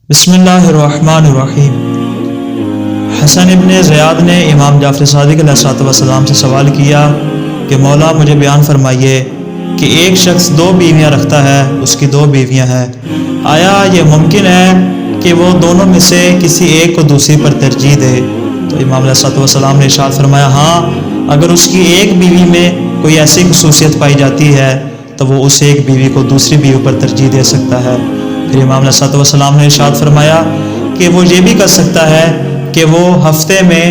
بسم اللہ الرحمن الرحیم۔ حسن ابن زیاد نے امام جعفر صادق علیہ السلام سے سوال کیا کہ مولا مجھے بیان فرمائیے کہ ایک شخص 2 بیویاں رکھتا ہے، اس کی 2 بیویاں ہیں، آیا یہ ممکن ہے کہ وہ دونوں میں سے کسی ایک کو دوسری پر ترجیح دے؟ تو امام علیہ السلام نے ارشاد فرمایا ہاں، اگر اس کی ایک بیوی میں کوئی ایسی خصوصیت پائی جاتی ہے تو وہ اس ایک بیوی کو دوسری بیوی پر ترجیح دے سکتا ہے۔ پھر امام علیہ السلام نے ارشاد فرمایا کہ وہ یہ بھی کر سکتا ہے کہ وہ ہفتے میں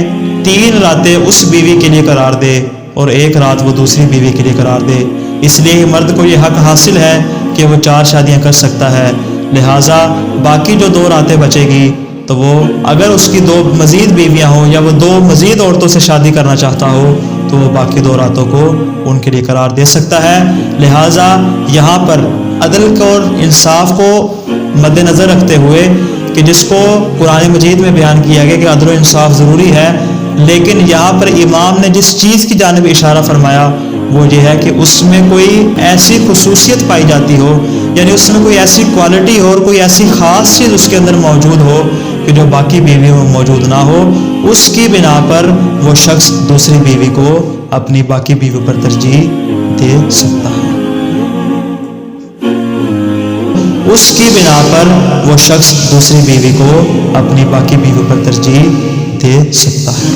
3 راتیں اس بیوی کے لیے قرار دے اور 1 رات وہ دوسری بیوی کے لیے قرار دے، اس لیے مرد کو یہ حق حاصل ہے کہ وہ 4 شادیاں کر سکتا ہے، لہٰذا باقی جو 2 راتیں بچے گی تو وہ اگر اس کی 2 مزید بیویاں ہوں یا وہ 2 مزید عورتوں سے شادی کرنا چاہتا ہو تو وہ باقی 2 راتوں کو ان کے لیے قرار دے سکتا ہے۔ لہٰذا یہاں پر عدل کو اور انصاف کو مد نظر رکھتے ہوئے کہ جس کو قرآن مجید میں بیان کیا گیا کہ عدل و انصاف ضروری ہے، لیکن یہاں پر امام نے جس چیز کی جانب اشارہ فرمایا وہ یہ ہے کہ اس میں کوئی ایسی خصوصیت پائی جاتی ہو، یعنی اس میں کوئی ایسی کوالٹی ہو اور کوئی ایسی خاص چیز اس کے اندر موجود ہو کہ جو باقی بیویوں میں موجود نہ ہو، اس کی بنا پر وہ شخص دوسری بیوی کو اپنی باقی بیوی پر ترجیح دے سکتا ہے۔ اس کی بنا پر وہ شخص دوسری بیوی کو اپنی باقی بیوی پر ترجیح دے سکتا ہے۔